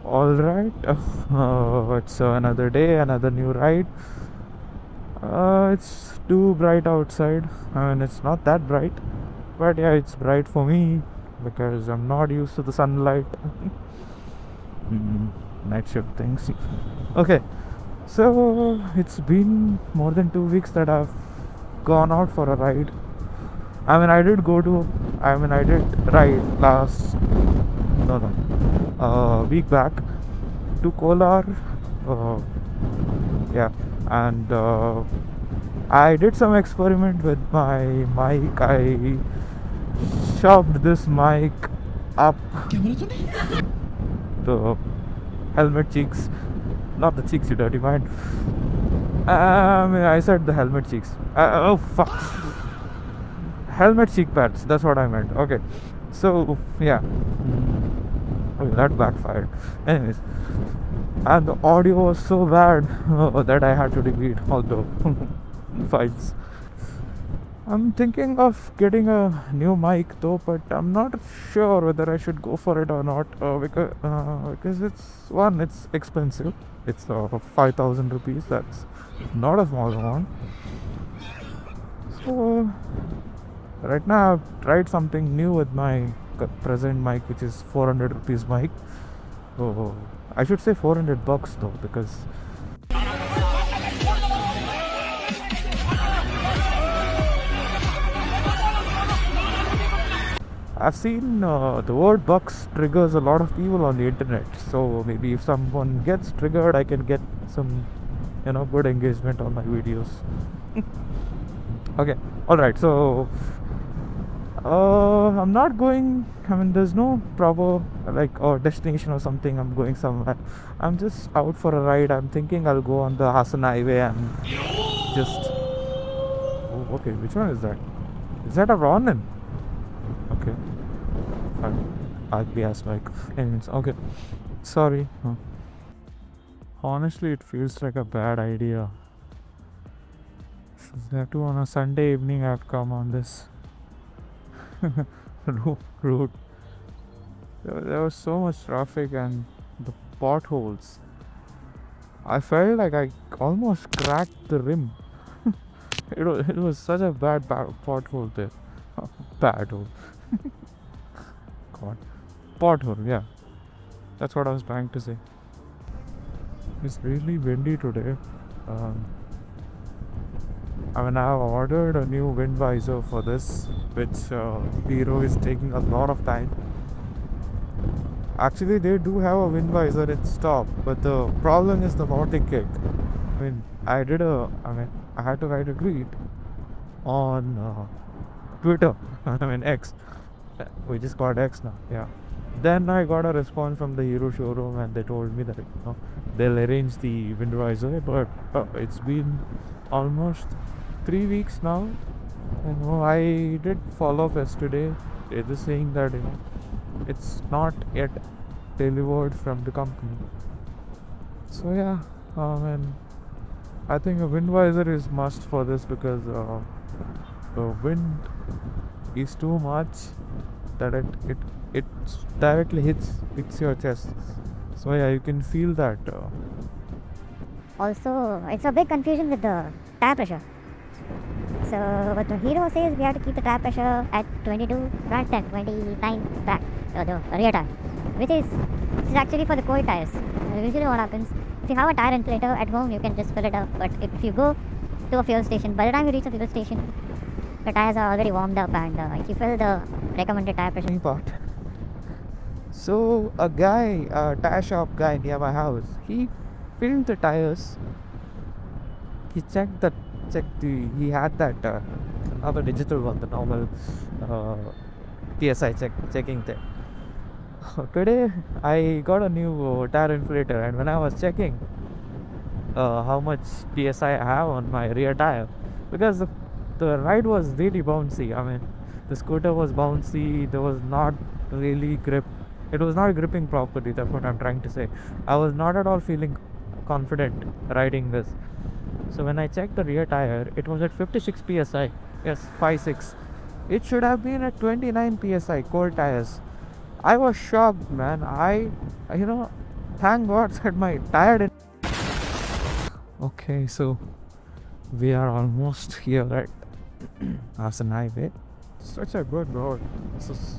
Alright, it's another day, another new ride. It's too bright outside. I mean, it's not that bright, but yeah, it's bright for me because I'm not used to the sunlight. Mm, Night shift things. Okay, so it's been more than 2 weeks that I've gone out for a ride. I did ride last, no, no, week back to Kolar. Uh, yeah, and I did some experiment with my mic. I shoved this mic up the helmet cheeks, not the cheeks, you dirty mind. I said the helmet cheeks. Oh fuck, helmet cheek pads. That's what I meant. Okay, so yeah. Oh, that backfired. Anyways, and the audio was so bad that I had to delete all the files. I'm thinking of getting a new mic though, but I'm not sure whether I should go for it or not because it's expensive. It's 5,000 rupees. That's not a small amount. So right now I've tried something new with my present mic, which is 400 rupees mic. Oh, I should say 400 bucks though, because I've seen the word bucks triggers a lot of people on the internet. So maybe if someone gets triggered, I can get some, good engagement on my videos. Okay, all right. So I'm not going. I mean, there's no proper or destination or something. I'm going somewhere. I'm just out for a ride. I'm thinking I'll go on the Hassan Highway and just. Oh, okay, which one is that? Is that a Ronin? Okay, fine. Ugly ass bike. Anyways, okay. Sorry. Honestly, it feels like a bad idea. That too on a Sunday evening. I've come on this route. There was so much traffic and the potholes. I felt like I almost cracked the rim. It was such a bad pothole there. Bad hole. God. Pothole, yeah. That's what I was trying to say. It's really windy today. I've ordered a new wind visor for this, which Hero is taking a lot of time. Actually, they do have a wind visor in stock, but the problem is the mounting kit. I had to write a tweet on Twitter. X. We just got X now. Yeah. Then I got a response from the Hero showroom, and they told me that they'll arrange the wind visor. But it's been almost 3 weeks now. I did follow up yesterday. They're just saying that it's not yet delivered from the company. So yeah, I think a wind visor is must for this because the wind is too much that it directly hits your chest. So yeah, you can feel that. Also, it's a big confusion with the tire pressure. So what the Hero says, we have to keep the tire pressure at 22 front and 29 back, the rear tire, which is actually for the cold tires. Usually what happens, if you have a tire inflator at home, you can just fill it up. But if you go to a fuel station, by the time you reach a fuel station, the tires are already warmed up, and if you fill the recommended tire pressure. Part. So a tire shop guy near my house, he filled the tires. He he had that not a digital one, the normal PSI checking thing. Today I got a new tire inflator, and when I was checking how much PSI I have on my rear tire, because the ride was really bouncy. The scooter was bouncy. There was not really grip. It was not gripping properly. That's what I'm trying to say. I was not at all feeling confident riding this. So when I checked the rear tire, it was at 56 psi. Yes, 56. It should have been at 29 psi cold tires. I was shocked, man. Thank God that my tire didn't. Okay, so we are almost here, right? As an highway. Such a good road. This is.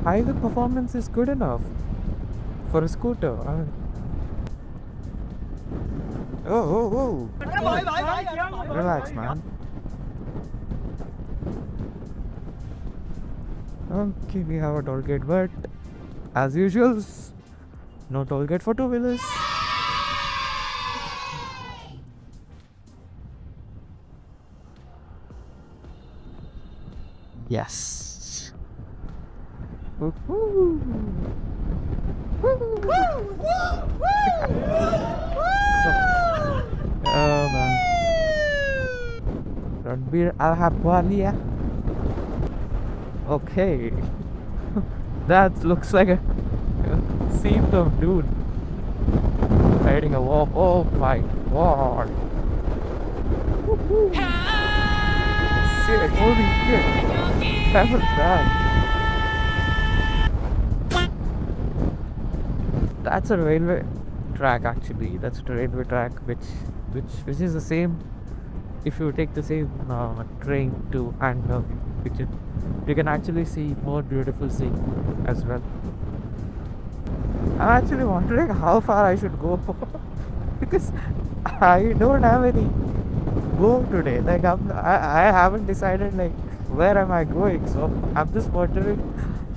Highway performance is good enough for a scooter. Oh. Relax, man. Okay, we have a toll gate, but as usual, no toll gate for two-wheelers. Yes. Woo-hoo. Oh man. Don't be Alhapualia. Okay. That looks like a scene of dude riding a wall. Oh my god. Shit, holy shit. That was bad. That's a railway track actually. That's a railway track which is the same. If you take the same train to Angle, you can actually see more beautiful scene as well. I'm actually wondering how far I should go because I don't have any go today. Like I haven't decided like where am I going. So I'm just wondering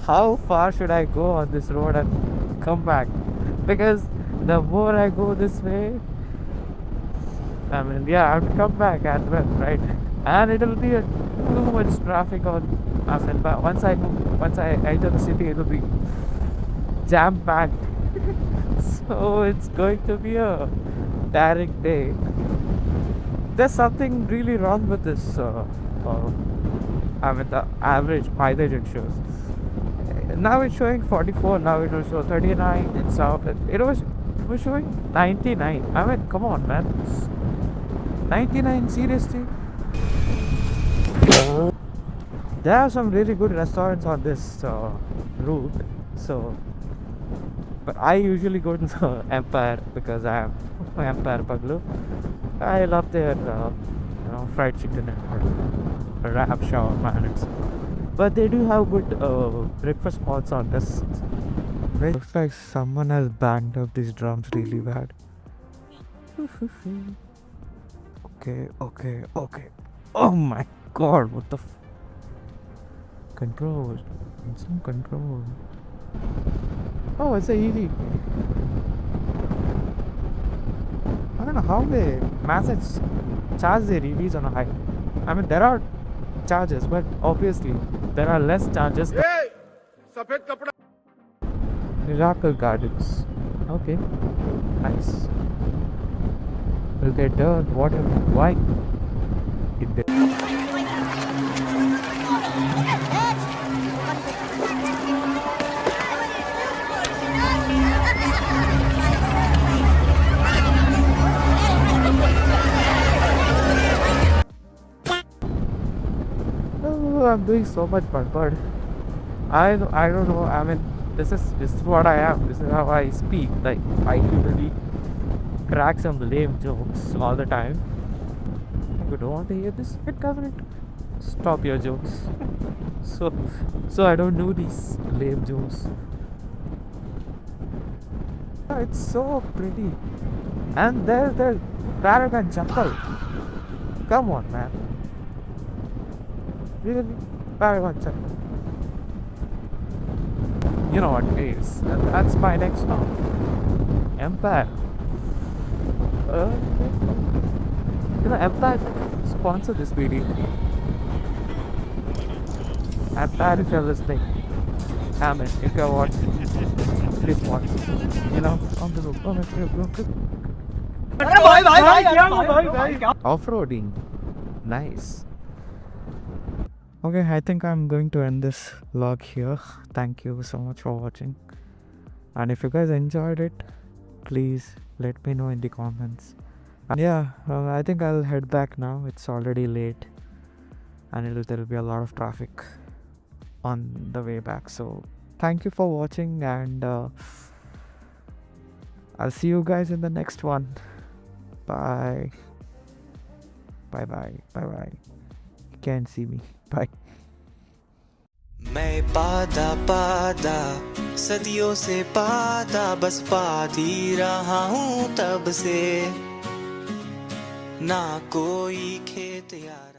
how far should I go on this road and come back, because the more I go this way, I mean, yeah, I have to come back as well, right? And it'll be too much traffic on us. And once I enter the city, it'll be jam packed. So it's going to be a tiring day. There's something really wrong with this. I mean, the average mileage it shows. Now it's showing 44. Now it will show 39. It's out. It was showing 99. I mean, come on, man. 99, seriously? There are some really good restaurants on this route. So, but I usually go to the Empire because I am Empire Paglu. I love their fried chicken and wrap shawarma and it's. But they do have good breakfast spots on this. Looks like someone has banged up these drums really bad. Okay. Oh my god, what the control. Some control. Oh, it's a EV. I don't know how they charge their EVs on a high. I mean, there are charges, but obviously there are less charges. Hey, Miracle Gardens. Okay, nice. Will get dirt, water, why? Oh, I'm doing so much but I don't know. I mean, this is what I am. This is how I speak. Like I usually crack some lame jokes all the time. If you don't want to hear this, hit comment. Stop your jokes. so I don't do these lame jokes. It's so pretty. And there's the Paragon Jungle. Come on, man. Really? Paragon Jungle. You know what it is. That's my next song. Empire. Empire sponsor this video. Empire, if you're listening, Amen. If you're watching, please watch. On the road. Off-roading. Nice. Okay, I think I'm going to end this vlog here. Thank you so much for watching. And if you guys enjoyed it, please let me know in the comments. And yeah, I think I'll head back now. It's already late, and there'll be a lot of traffic on the way back. So thank you for watching, and I'll see you guys in the next one. Bye. Bye bye. Bye bye. You can't see me. Bye. मैं पादा पादा सदियों से पादा बस पाती रहा हूँ तब से ना कोई खेत यार